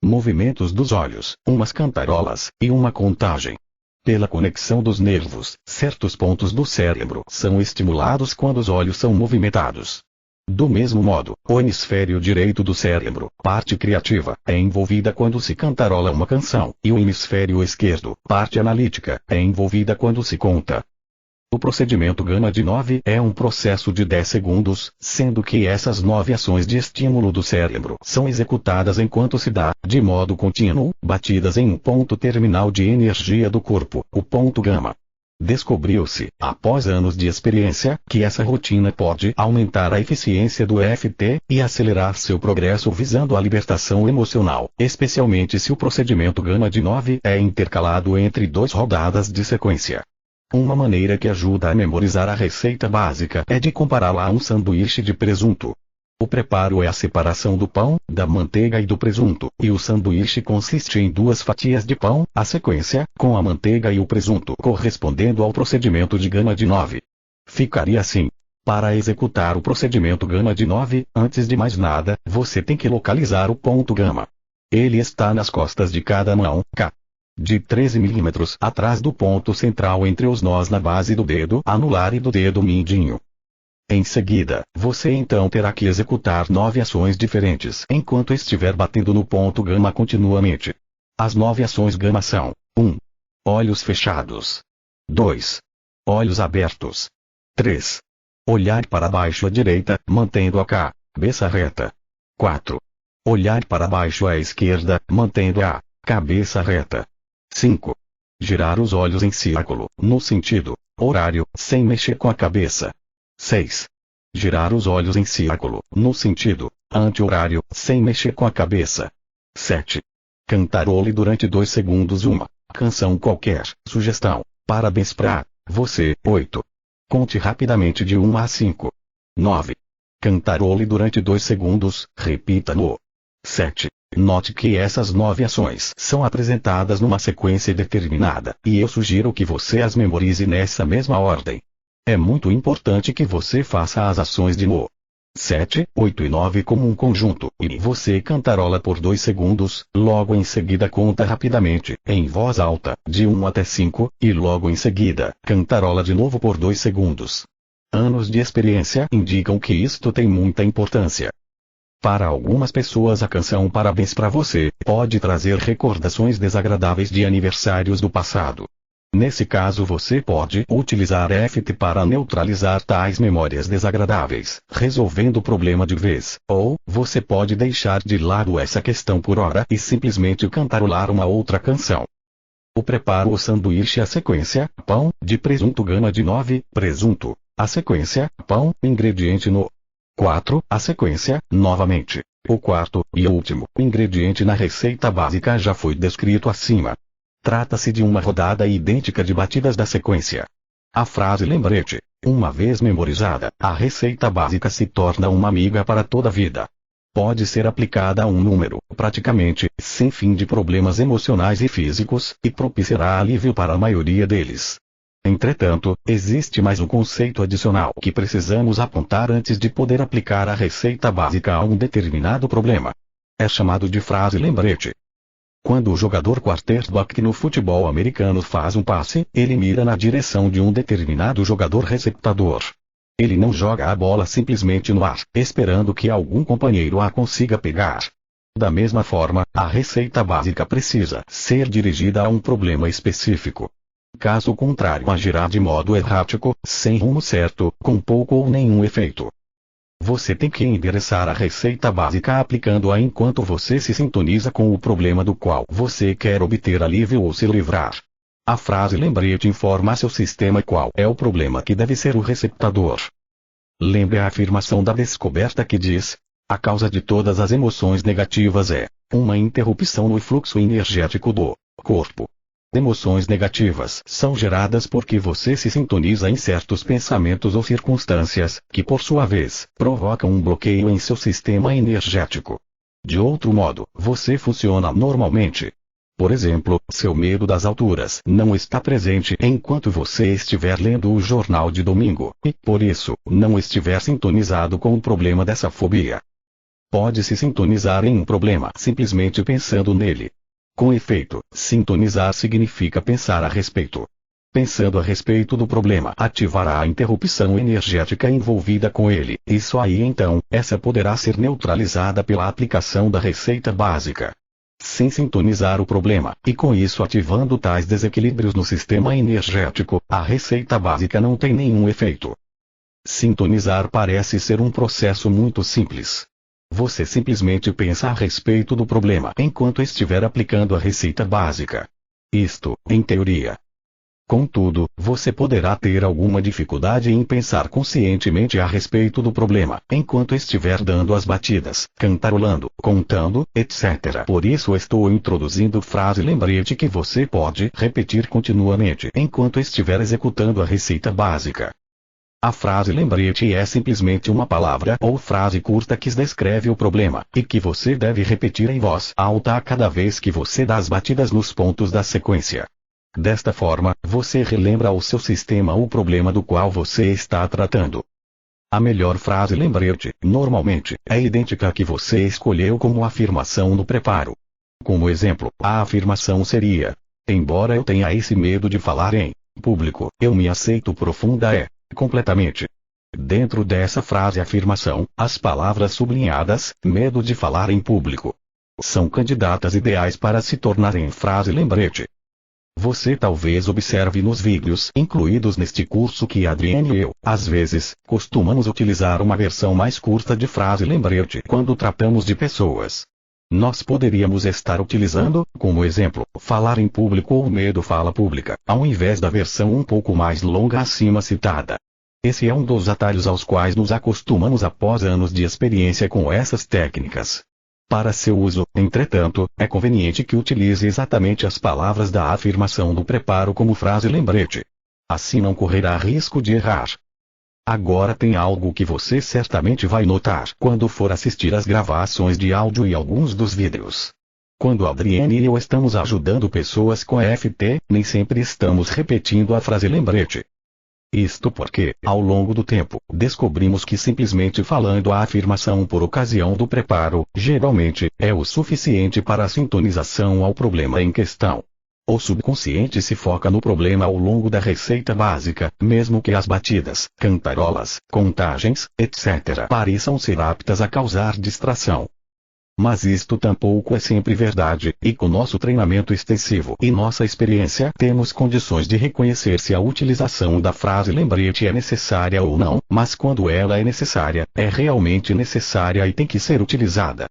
movimentos dos olhos, umas cantarolas, e uma contagem. Pela conexão dos nervos, certos pontos do cérebro são estimulados quando os olhos são movimentados. Do mesmo modo, o hemisfério direito do cérebro, parte criativa, é envolvida quando se cantarola uma canção, e o hemisfério esquerdo, parte analítica, é envolvida quando se conta. O procedimento gama de 9 é um processo de 10 segundos, sendo que essas 9 ações de estímulo do cérebro são executadas enquanto se dá, de modo contínuo, batidas em um ponto terminal de energia do corpo, o ponto gama. Descobriu-se, após anos de experiência, que essa rotina pode aumentar a eficiência do EFT e acelerar seu progresso visando a libertação emocional, especialmente se o procedimento gama de 9 é intercalado entre 2 rodadas de sequência. Uma maneira que ajuda a memorizar a receita básica é de compará-la a um sanduíche de presunto. O preparo é a separação do pão, da manteiga e do presunto, e o sanduíche consiste em 2 fatias de pão, a sequência, com a manteiga e o presunto correspondendo ao procedimento de gama de 9. Ficaria assim. Para executar o procedimento gama de 9, antes de mais nada, você tem que localizar o ponto gama. Ele está nas costas de cada mão, de 13 mm atrás do ponto central entre os nós na base do dedo anular e do dedo mindinho. Em seguida, você então terá que executar 9 ações diferentes enquanto estiver batendo no ponto gama continuamente. As 9 ações gama são: 1. Olhos fechados. 2. Olhos abertos. 3. Olhar para baixo à direita, mantendo a cabeça reta. 4. Olhar para baixo à esquerda, mantendo a cabeça reta. 5. Girar os olhos em círculo, no sentido horário, sem mexer com a cabeça. 6. Girar os olhos em círculo, no sentido anti-horário, sem mexer com a cabeça. 7. Cantarole durante 2 segundos uma canção qualquer. Sugestão: parabéns pra você. 8. Conte rapidamente de 1 a 5. 9. Cantarole durante 2 segundos, repita-no. 7. Note que essas 9 ações são apresentadas numa sequência determinada, e eu sugiro que você as memorize nessa mesma ordem. É muito importante que você faça as ações de no 7, 8 e 9 como um conjunto, e você cantarola por 2 segundos, logo em seguida conta rapidamente, em voz alta, de 1 até 5, e logo em seguida, cantarola de novo por 2 segundos. Anos de experiência indicam que isto tem muita importância. Para algumas pessoas a canção Parabéns pra você pode trazer recordações desagradáveis de aniversários do passado. Nesse caso você pode utilizar EFT para neutralizar tais memórias desagradáveis, resolvendo o problema de vez, ou você pode deixar de lado essa questão por hora e simplesmente cantarolar uma outra canção. O preparo: o sanduíche. A sequência: pão, de presunto gama de 9, presunto. A sequência: pão, ingrediente no 4. A sequência, novamente. O quarto e último ingrediente na receita básica já foi descrito acima. Trata-se de uma rodada idêntica de batidas da sequência. A frase lembrete: uma vez memorizada, a receita básica se torna uma amiga para toda a vida. Pode ser aplicada a um número, praticamente, sem fim de problemas emocionais e físicos, e propiciará alívio para a maioria deles. Entretanto, existe mais um conceito adicional que precisamos apontar antes de poder aplicar a receita básica a um determinado problema. É chamado de frase lembrete. Quando o jogador quarterback no futebol americano faz um passe, ele mira na direção de um determinado jogador receptador. Ele não joga a bola simplesmente no ar, esperando que algum companheiro a consiga pegar. Da mesma forma, a receita básica precisa ser dirigida a um problema específico. Caso contrário, agirá de modo errático, sem rumo certo, com pouco ou nenhum efeito. Você tem que endereçar a receita básica aplicando-a enquanto você se sintoniza com o problema do qual você quer obter alívio ou se livrar. A frase lembrete informa a seu sistema qual é o problema que deve ser o receptador. Lembre a afirmação da descoberta que diz: a causa de todas as emoções negativas é uma interrupção no fluxo energético do corpo. Emoções negativas são geradas porque você se sintoniza em certos pensamentos ou circunstâncias, que por sua vez, provocam um bloqueio em seu sistema energético. De outro modo, você funciona normalmente. Por exemplo, seu medo das alturas não está presente enquanto você estiver lendo o jornal de domingo, e, por isso, não estiver sintonizado com o problema dessa fobia. Pode-se sintonizar em um problema simplesmente pensando nele. Com efeito, sintonizar significa pensar a respeito. Pensando a respeito do problema ativará a interrupção energética envolvida com ele, e só aí então, essa poderá ser neutralizada pela aplicação da receita básica. Sem sintonizar o problema, e com isso ativando tais desequilíbrios no sistema energético, a receita básica não tem nenhum efeito. Sintonizar parece ser um processo muito simples. Você simplesmente pensa a respeito do problema enquanto estiver aplicando a receita básica. Isto, em teoria. Contudo, você poderá ter alguma dificuldade em pensar conscientemente a respeito do problema, enquanto estiver dando as batidas, cantarolando, contando, etc. Por isso estou introduzindo frase lembrete que você pode repetir continuamente enquanto estiver executando a receita básica. A frase lembrete é simplesmente uma palavra ou frase curta que descreve o problema, e que você deve repetir em voz alta a cada vez que você dá as batidas nos pontos da sequência. Desta forma, você relembra ao seu sistema o problema do qual você está tratando. A melhor frase lembrete, normalmente, é idêntica à que você escolheu como afirmação no preparo. Como exemplo, a afirmação seria: embora eu tenha esse medo de falar em público, eu me aceito completamente. Dentro dessa frase-afirmação, as palavras sublinhadas, medo de falar em público, são candidatas ideais para se tornarem frase lembrete. Você talvez observe nos vídeos incluídos neste curso que Adriane e eu, às vezes, costumamos utilizar uma versão mais curta de frase lembrete quando tratamos de pessoas. Nós poderíamos estar utilizando, como exemplo, falar em público ou medo fala pública, ao invés da versão um pouco mais longa acima citada. Esse é um dos atalhos aos quais nos acostumamos após anos de experiência com essas técnicas. Para seu uso, entretanto, é conveniente que utilize exatamente as palavras da afirmação do preparo como frase lembrete. Assim não correrá risco de errar. Agora tem algo que você certamente vai notar quando for assistir às gravações de áudio e alguns dos vídeos. Quando Adriane e eu estamos ajudando pessoas com EFT, nem sempre estamos repetindo a frase lembrete. Isto porque, ao longo do tempo, descobrimos que simplesmente falando a afirmação por ocasião do preparo, geralmente, é o suficiente para a sintonização ao problema em questão. O subconsciente se foca no problema ao longo da receita básica, mesmo que as batidas, cantarolas, contagens, etc. pareçam ser aptas a causar distração. Mas isto tampouco é sempre verdade, e com nosso treinamento extensivo e nossa experiência temos condições de reconhecer se a utilização da frase lembrete é necessária ou não, mas quando ela é necessária, é realmente necessária e tem que ser utilizada.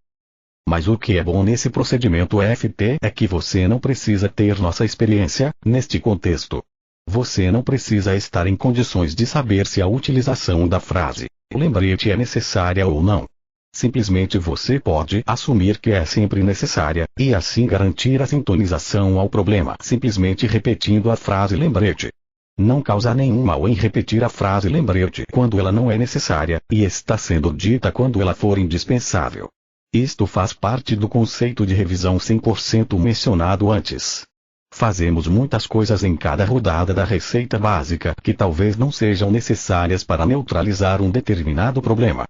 Mas o que é bom nesse procedimento EFT é que você não precisa ter nossa experiência, neste contexto. Você não precisa estar em condições de saber se a utilização da frase lembrete é necessária ou não. Simplesmente você pode assumir que é sempre necessária, e assim garantir a sintonização ao problema simplesmente repetindo a frase lembrete. Não causa nenhum mal em repetir a frase lembrete quando ela não é necessária, e está sendo dita quando ela for indispensável. Isto faz parte do conceito de revisão 100% mencionado antes. Fazemos muitas coisas em cada rodada da receita básica que talvez não sejam necessárias para neutralizar um determinado problema.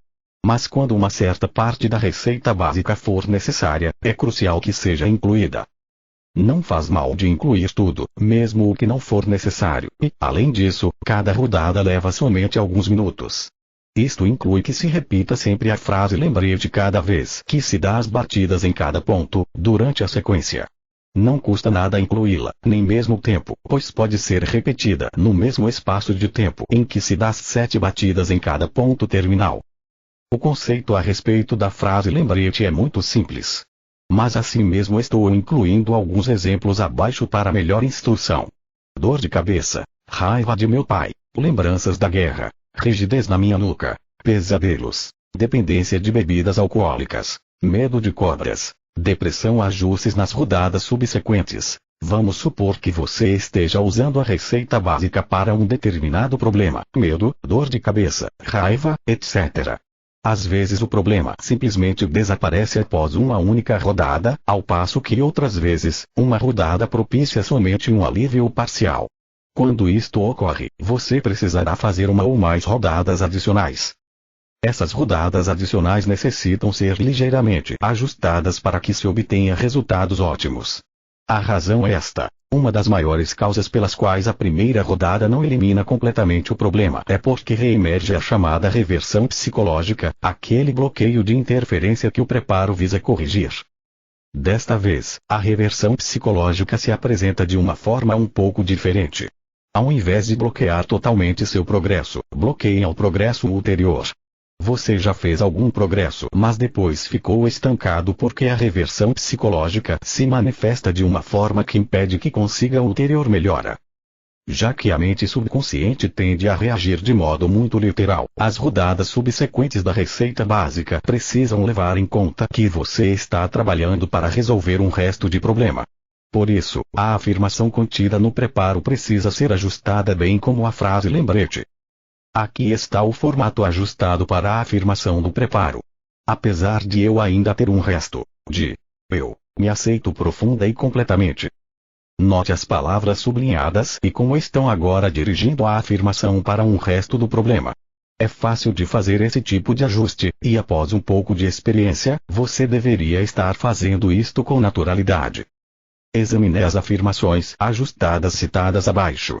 Mas quando uma certa parte da receita básica for necessária, é crucial que seja incluída. Não faz mal de incluir tudo, mesmo o que não for necessário, e, além disso, cada rodada leva somente alguns minutos. Isto inclui que se repita sempre a frase lembrete cada vez que se dá as batidas em cada ponto, durante a sequência. Não custa nada incluí-la, nem mesmo o tempo, pois pode ser repetida no mesmo espaço de tempo em que se dá as 7 batidas em cada ponto terminal. O conceito a respeito da frase lembrete é muito simples. Mas assim mesmo estou incluindo alguns exemplos abaixo para melhor instrução. Dor de cabeça, raiva de meu pai, lembranças da guerra, rigidez na minha nuca, pesadelos, dependência de bebidas alcoólicas, medo de cobras, depressão. Ajustes nas rodadas subsequentes. Vamos supor que você esteja usando a receita básica para um determinado problema, medo, dor de cabeça, raiva, etc. Às vezes o problema simplesmente desaparece após uma única rodada, ao passo que outras vezes, uma rodada propicia somente um alívio parcial. Quando isto ocorre, você precisará fazer uma ou mais rodadas adicionais. Essas rodadas adicionais necessitam ser ligeiramente ajustadas para que se obtenha resultados ótimos. A razão é esta: uma das maiores causas pelas quais a primeira rodada não elimina completamente o problema é porque reemerge a chamada reversão psicológica, aquele bloqueio de interferência que o preparo visa corrigir. Desta vez, a reversão psicológica se apresenta de uma forma um pouco diferente. Ao invés de bloquear totalmente seu progresso, bloqueia o progresso ulterior. Você já fez algum progresso, mas depois ficou estancado porque a reversão psicológica se manifesta de uma forma que impede que consiga ulterior melhora. Já que a mente subconsciente tende a reagir de modo muito literal, as rodadas subsequentes da receita básica precisam levar em conta que você está trabalhando para resolver um resto de problema. Por isso, a afirmação contida no preparo precisa ser ajustada bem como a frase lembrete. Aqui está o formato ajustado para a afirmação do preparo. Apesar de eu ainda ter um resto de eu me aceito profunda e completamente. Note as palavras sublinhadas e como estão agora dirigindo a afirmação para um resto do problema. É fácil de fazer esse tipo de ajuste, e após um pouco de experiência, você deveria estar fazendo isto com naturalidade. Examine as afirmações ajustadas citadas abaixo.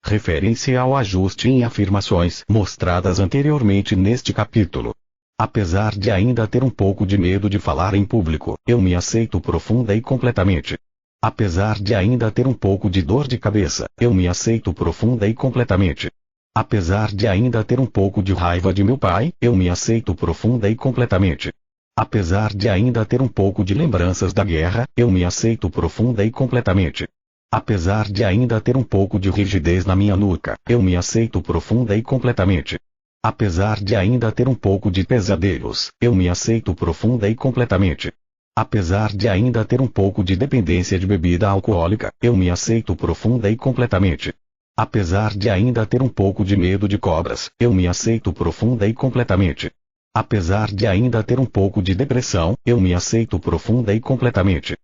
Referência ao ajuste em afirmações mostradas anteriormente neste capítulo. Apesar de ainda ter um pouco de medo de falar em público, eu me aceito profunda e completamente. Apesar de ainda ter um pouco de dor de cabeça, eu me aceito profunda e completamente. Apesar de ainda ter um pouco de raiva de meu pai, eu me aceito profunda e completamente. Apesar de ainda ter um pouco de lembranças da guerra, eu me aceito profunda e completamente. Apesar de ainda ter um pouco de rigidez na minha nuca, eu me aceito profunda e completamente. Apesar de ainda ter um pouco de pesadelos, eu me aceito profunda e completamente. Apesar de ainda ter um pouco de dependência de bebida alcoólica, eu me aceito profunda e completamente. Apesar de ainda ter um pouco de medo de cobras, eu me aceito profunda e completamente. Apesar de ainda ter um pouco de depressão, eu me aceito profunda e completamente.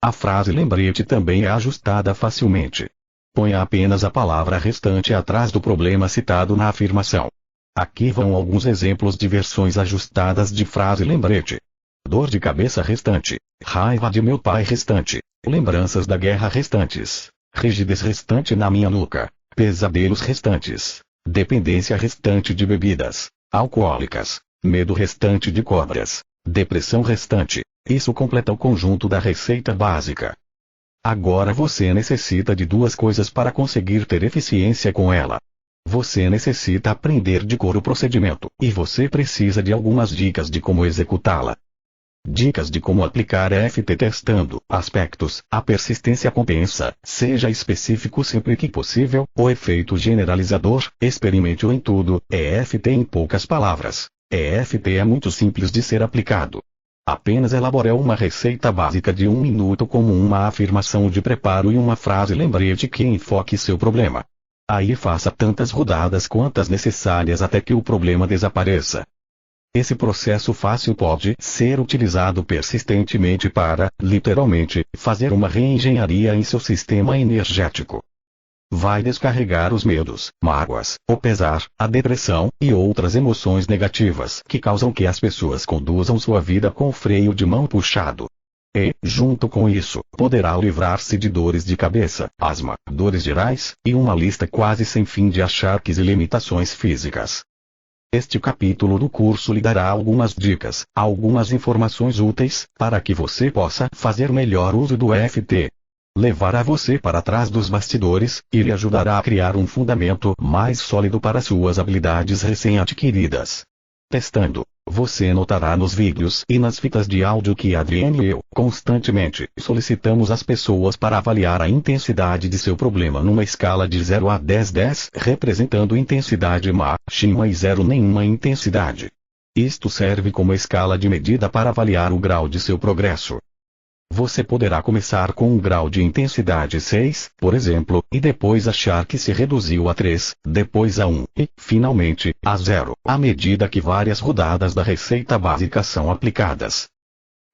A frase lembrete também é ajustada facilmente. Ponha apenas a palavra restante atrás do problema citado na afirmação. Aqui vão alguns exemplos de versões ajustadas de frase lembrete. Dor de cabeça restante. Raiva de meu pai restante. Lembranças da guerra restantes. Rigidez restante na minha nuca. Pesadelos restantes. Dependência restante de bebidas alcoólicas. Medo restante de cobras. Depressão restante. Isso completa o conjunto da receita básica. Agora você necessita de duas coisas para conseguir ter eficiência com ela. Você necessita aprender de cor o procedimento, e você precisa de algumas dicas de como executá-la. Dicas de como aplicar EFT testando aspectos. A persistência compensa. Seja específico sempre que possível. O efeito generalizador. Experimente-o em tudo. EFT em poucas palavras. EFT é muito simples de ser aplicado. Apenas elabore uma receita básica de 1 minuto como uma afirmação de preparo e uma frase lembrete que enfoque seu problema. Aí faça tantas rodadas quantas necessárias até que o problema desapareça. Esse processo fácil pode ser utilizado persistentemente para, literalmente, fazer uma reengenharia em seu sistema energético. Vai descarregar os medos, mágoas, o pesar, a depressão e outras emoções negativas que causam que as pessoas conduzam sua vida com o freio de mão puxado. E, junto com isso, poderá livrar-se de dores de cabeça, asma, dores gerais, e uma lista quase sem fim de achaques e limitações físicas. Este capítulo do curso lhe dará algumas dicas, algumas informações úteis, para que você possa fazer melhor uso do EFT. Levará você para trás dos bastidores, e lhe ajudará a criar um fundamento mais sólido para suas habilidades recém-adquiridas. Testando, você notará nos vídeos e nas fitas de áudio que Adriane e eu, constantemente, solicitamos às pessoas para avaliar a intensidade de seu problema numa escala de 0 a 10, representando intensidade máxima e 0 nenhuma intensidade. Isto serve como escala de medida para avaliar o grau de seu progresso. Você poderá começar com um grau de intensidade 6, por exemplo, e depois achar que se reduziu a 3, depois a 1, e, finalmente, a 0, à medida que várias rodadas da receita básica são aplicadas.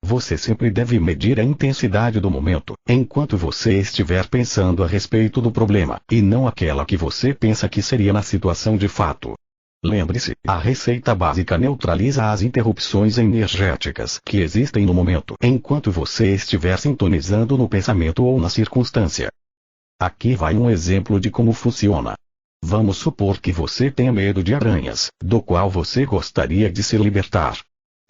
Você sempre deve medir a intensidade do momento, enquanto você estiver pensando a respeito do problema, e não aquela que você pensa que seria na situação de fato. Lembre-se, a receita básica neutraliza as interrupções energéticas que existem no momento enquanto você estiver sintonizando no pensamento ou na circunstância. Aqui vai um exemplo de como funciona. Vamos supor que você tenha medo de aranhas, do qual você gostaria de se libertar.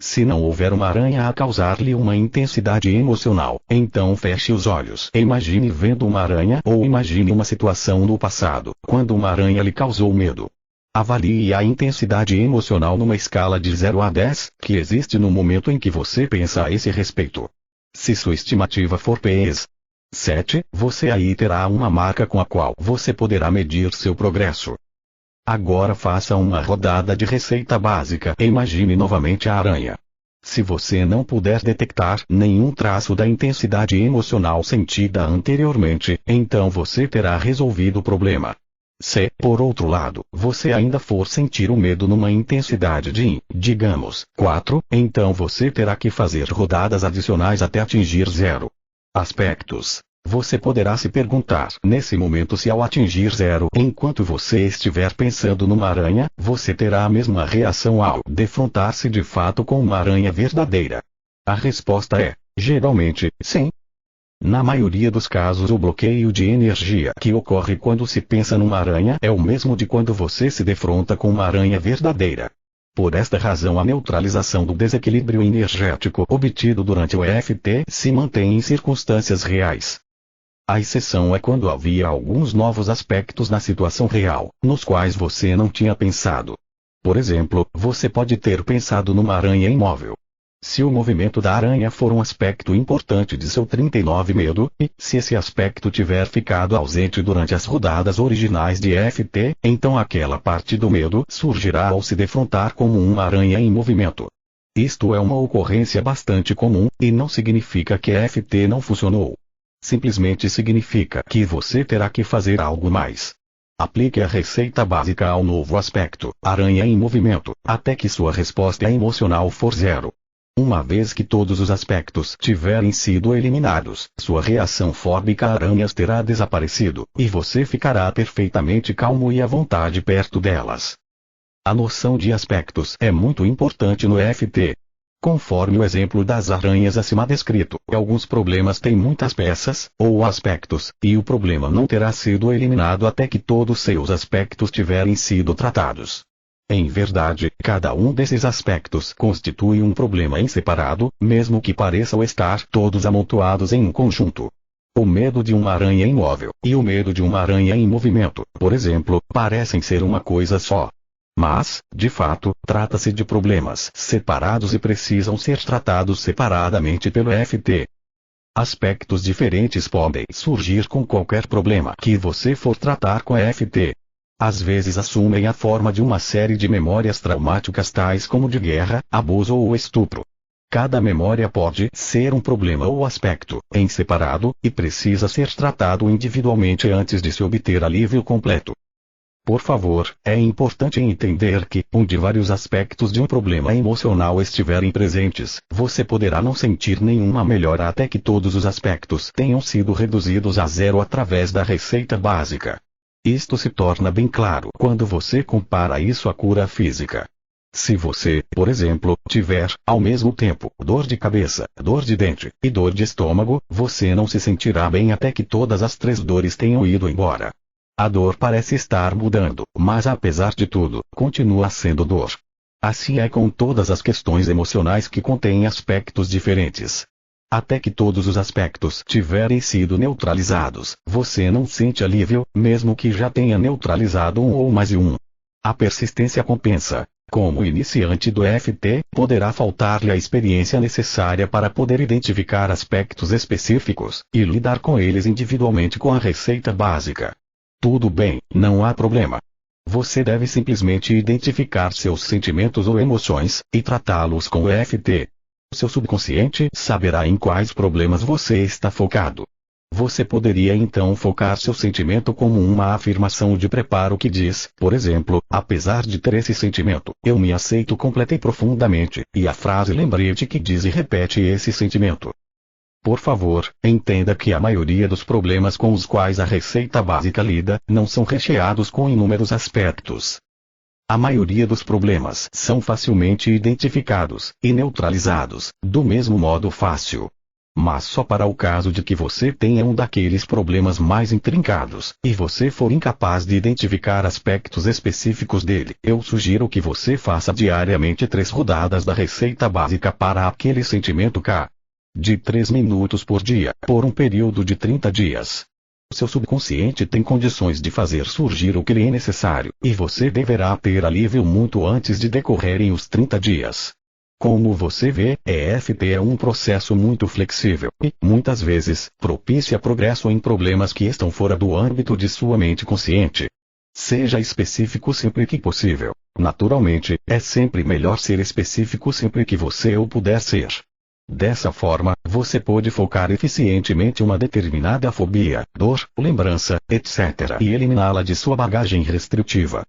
Se não houver uma aranha a causar-lhe uma intensidade emocional, então feche os olhos e imagine vendo uma aranha ou imagine uma situação no passado, quando uma aranha lhe causou medo. Avalie a intensidade emocional numa escala de 0 a 10, que existe no momento em que você pensa a esse respeito. Se sua estimativa for PS 7, você aí terá uma marca com a qual você poderá medir seu progresso. Agora faça uma rodada de receita básica e imagine novamente a aranha. Se você não puder detectar nenhum traço da intensidade emocional sentida anteriormente, então você terá resolvido o problema. Se, por outro lado, você ainda for sentir o medo numa intensidade de, digamos, 4, então você terá que fazer rodadas adicionais até atingir 0. Aspectos. Você poderá se perguntar nesse momento se ao atingir 0, enquanto você estiver pensando numa aranha, você terá a mesma reação ao defrontar-se de fato com uma aranha verdadeira. A resposta é, geralmente, sim. Na maioria dos casos o bloqueio de energia que ocorre quando se pensa numa aranha é o mesmo de quando você se defronta com uma aranha verdadeira. Por esta razão a neutralização do desequilíbrio energético obtido durante o EFT se mantém em circunstâncias reais. A exceção é quando havia alguns novos aspectos na situação real, nos quais você não tinha pensado. Por exemplo, você pode ter pensado numa aranha imóvel. Se o movimento da aranha for um aspecto importante de seu 39 medo, e se esse aspecto tiver ficado ausente durante as rodadas originais de EFT, então aquela parte do medo surgirá ao se defrontar como uma aranha em movimento. Isto é uma ocorrência bastante comum, e não significa que EFT não funcionou. Simplesmente significa que você terá que fazer algo mais. Aplique a receita básica ao novo aspecto, aranha em movimento, até que sua resposta emocional for 0. Uma vez que todos os aspectos tiverem sido eliminados, sua reação fóbica a aranhas terá desaparecido, e você ficará perfeitamente calmo e à vontade perto delas. A noção de aspectos é muito importante no EFT. Conforme o exemplo das aranhas acima descrito, alguns problemas têm muitas peças, ou aspectos, e o problema não terá sido eliminado até que todos seus aspectos tiverem sido tratados. Em verdade, cada um desses aspectos constitui um problema em separado, mesmo que pareçam estar todos amontoados em um conjunto. O medo de uma aranha imóvel e o medo de uma aranha em movimento, por exemplo, parecem ser uma coisa só. Mas, de fato, trata-se de problemas separados e precisam ser tratados separadamente pelo EFT. Aspectos diferentes podem surgir com qualquer problema que você for tratar com EFT. Às vezes assumem a forma de uma série de memórias traumáticas tais como de guerra, abuso ou estupro. Cada memória pode ser um problema ou aspecto em separado, e precisa ser tratado individualmente antes de se obter alívio completo. Por favor, é importante entender que, onde vários aspectos de um problema emocional estiverem presentes, você poderá não sentir nenhuma melhora até que todos os aspectos tenham sido reduzidos a 0 através da receita básica. Isto se torna bem claro quando você compara isso à cura física. Se você, por exemplo, tiver, ao mesmo tempo, dor de cabeça, dor de dente e dor de estômago, você não se sentirá bem até que todas as 3 dores tenham ido embora. A dor parece estar mudando, mas apesar de tudo, continua sendo dor. Assim é com todas as questões emocionais que contêm aspectos diferentes. Até que todos os aspectos tiverem sido neutralizados, você não sente alívio, mesmo que já tenha neutralizado um ou mais de um. A persistência compensa. Como iniciante do EFT, poderá faltar-lhe a experiência necessária para poder identificar aspectos específicos, e lidar com eles individualmente com a receita básica. Tudo bem, não há problema. Você deve simplesmente identificar seus sentimentos ou emoções, e tratá-los com o EFT. Seu subconsciente saberá em quais problemas você está focado. Você poderia então focar seu sentimento como uma afirmação de preparo que diz, por exemplo, apesar de ter esse sentimento, eu me aceito completa e profundamente, e a frase lembrete que diz e repete esse sentimento. Por favor, entenda que a maioria dos problemas com os quais a receita básica lida, não são recheados com inúmeros aspectos. A maioria dos problemas são facilmente identificados e neutralizados, do mesmo modo fácil. Mas só para o caso de que você tenha um daqueles problemas mais intrincados, e você for incapaz de identificar aspectos específicos dele, eu sugiro que você faça diariamente 3 rodadas da receita básica para aquele sentimento K. De 3 minutos por dia, por um período de 30 dias. Seu subconsciente tem condições de fazer surgir o que lhe é necessário, e você deverá ter alívio muito antes de decorrerem os 30 dias. Como você vê, EFT é um processo muito flexível, e, muitas vezes, propicia progresso em problemas que estão fora do âmbito de sua mente consciente. Seja específico sempre que possível. Naturalmente, é sempre melhor ser específico sempre que você o puder ser. Dessa forma, você pode focar eficientemente uma determinada fobia, dor, lembrança, etc. e eliminá-la de sua bagagem restritiva.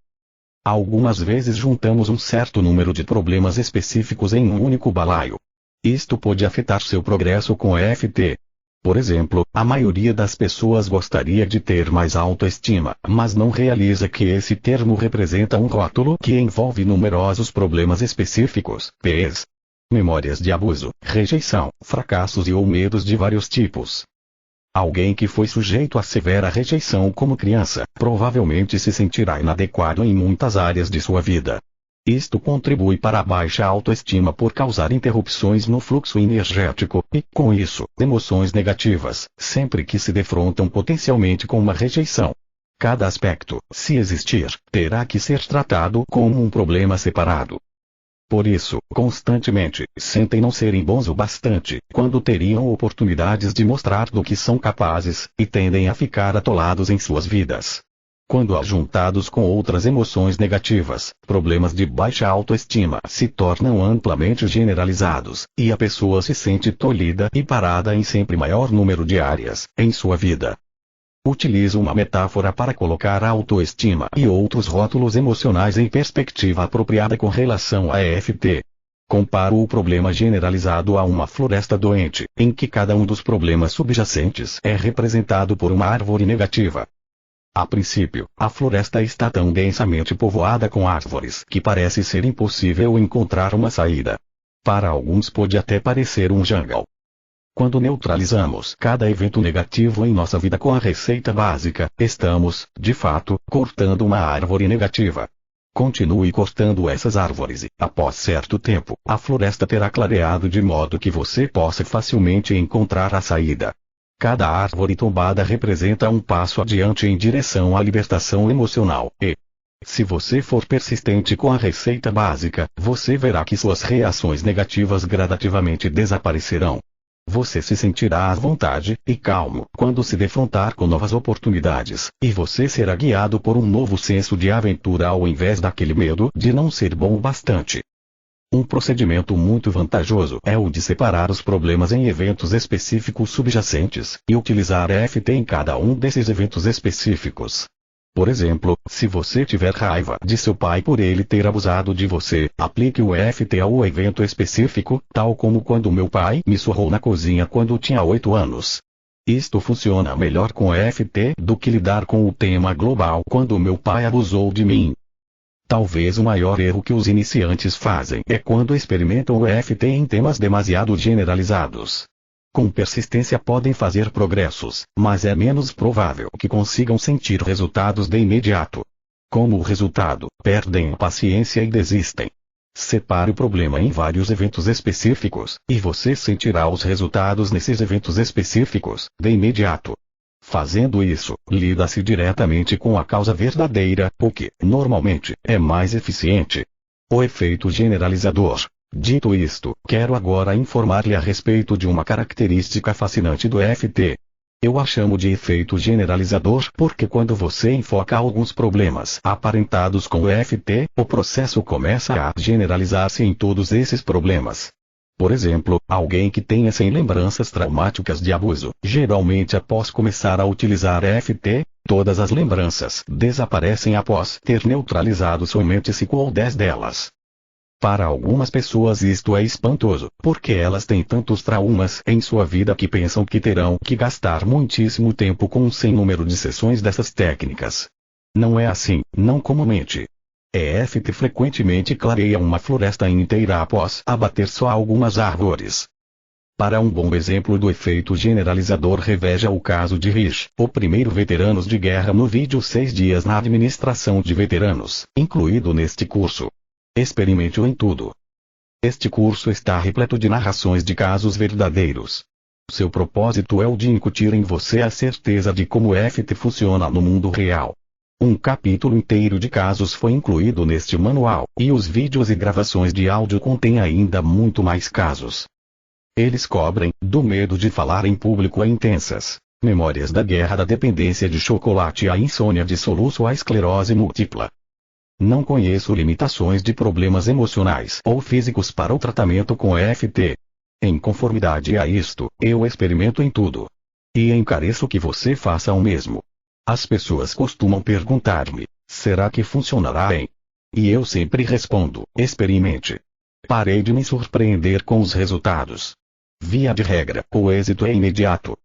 Algumas vezes juntamos um certo número de problemas específicos em um único balaio. Isto pode afetar seu progresso com EFT. Por exemplo, a maioria das pessoas gostaria de ter mais autoestima, mas não realiza que esse termo representa um rótulo que envolve numerosos problemas específicos, PES. Memórias de abuso, rejeição, fracassos e ou medos de vários tipos. Alguém que foi sujeito a severa rejeição como criança, provavelmente se sentirá inadequado em muitas áreas de sua vida. Isto contribui para a baixa autoestima por causar interrupções no fluxo energético, e, com isso, emoções negativas, sempre que se defrontam potencialmente com uma rejeição. Cada aspecto, se existir, terá que ser tratado como um problema separado. Por isso, constantemente, sentem não serem bons o bastante, quando teriam oportunidades de mostrar do que são capazes, e tendem a ficar atolados em suas vidas. Quando ajuntados com outras emoções negativas, problemas de baixa autoestima se tornam amplamente generalizados, e a pessoa se sente tolhida e parada em sempre maior número de áreas, em sua vida. Utilizo uma metáfora para colocar a autoestima e outros rótulos emocionais em perspectiva apropriada com relação a EFT. Comparo o problema generalizado a uma floresta doente, em que cada um dos problemas subjacentes é representado por uma árvore negativa. A princípio, a floresta está tão densamente povoada com árvores que parece ser impossível encontrar uma saída. Para alguns pode até parecer um jungle. Quando neutralizamos cada evento negativo em nossa vida com a receita básica, estamos, de fato, cortando uma árvore negativa. Continue cortando essas árvores e, após certo tempo, a floresta terá clareado de modo que você possa facilmente encontrar a saída. Cada árvore tombada representa um passo adiante em direção à libertação emocional, e, se você for persistente com a receita básica, você verá que suas reações negativas gradativamente desaparecerão. Você se sentirá à vontade e calmo quando se defrontar com novas oportunidades, e você será guiado por um novo senso de aventura ao invés daquele medo de não ser bom o bastante. Um procedimento muito vantajoso é o de separar os problemas em eventos específicos subjacentes, e utilizar EFT em cada um desses eventos específicos. Por exemplo, se você tiver raiva de seu pai por ele ter abusado de você, aplique o EFT ao evento específico, tal como quando meu pai me surrou na cozinha quando tinha 8 anos. Isto funciona melhor com EFT do que lidar com o tema global quando meu pai abusou de mim. Talvez o maior erro que os iniciantes fazem é quando experimentam o EFT em temas demasiado generalizados. Com persistência podem fazer progressos, mas é menos provável que consigam sentir resultados de imediato. Como resultado, perdem a paciência e desistem. Separe o problema em vários eventos específicos, e você sentirá os resultados nesses eventos específicos, de imediato. Fazendo isso, lida-se diretamente com a causa verdadeira, o que, normalmente, é mais eficiente. O efeito generalizador. Dito isto, quero agora informar-lhe a respeito de uma característica fascinante do EFT. Eu a chamo de efeito generalizador porque quando você enfoca alguns problemas aparentados com o EFT, o processo começa a generalizar-se em todos esses problemas. Por exemplo, alguém que tenha 100 lembranças traumáticas de abuso, geralmente após começar a utilizar EFT, todas as lembranças desaparecem após ter neutralizado somente 5 ou 10 delas. Para algumas pessoas isto é espantoso, porque elas têm tantos traumas em sua vida que pensam que terão que gastar muitíssimo tempo com um sem número de sessões dessas técnicas. Não é assim, não comumente. EFT frequentemente clareia uma floresta inteira após abater só algumas árvores. Para um bom exemplo do efeito generalizador, reveja o caso de Rich, o primeiro veteranos de guerra no vídeo 6 dias na administração de veteranos, incluído neste curso. Experimente-o em tudo. Este curso está repleto de narrações de casos verdadeiros. Seu propósito é o de incutir em você a certeza de como o EFT funciona no mundo real. Um capítulo inteiro de casos foi incluído neste manual, e os vídeos e gravações de áudio contêm ainda muito mais casos. Eles cobrem, do medo de falar em público a intensas memórias da guerra da dependência de chocolate à insônia de soluço à esclerose múltipla. Não conheço limitações de problemas emocionais ou físicos para o tratamento com EFT. Em conformidade a isto, eu experimento em tudo. E encareço que você faça o mesmo. As pessoas costumam perguntar-me, será que funcionará bem? E eu sempre respondo, experimente. Parei de me surpreender com os resultados. Via de regra, o êxito é imediato.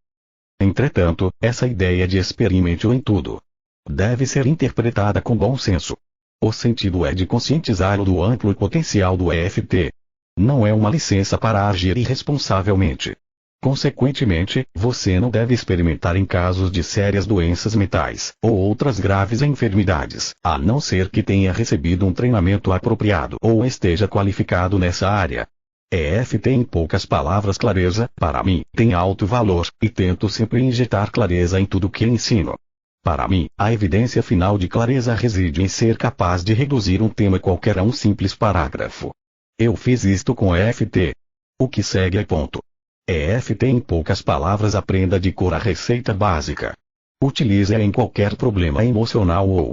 Entretanto, essa ideia de experimente-o em tudo deve ser interpretada com bom senso. O sentido é de conscientizá-lo do amplo potencial do EFT. Não é uma licença para agir irresponsavelmente. Consequentemente, você não deve experimentar em casos de sérias doenças mentais ou outras graves enfermidades, a não ser que tenha recebido um treinamento apropriado ou esteja qualificado nessa área. EFT, em poucas palavras, clareza, para mim, tem alto valor, e tento sempre injetar clareza em tudo que ensino. Para mim, a evidência final de clareza reside em ser capaz de reduzir um tema qualquer a um simples parágrafo. Eu fiz isto com EFT. O que segue é ponto. EFT, em poucas palavras, aprenda de cor a receita básica. Utilize-a em qualquer problema emocional ou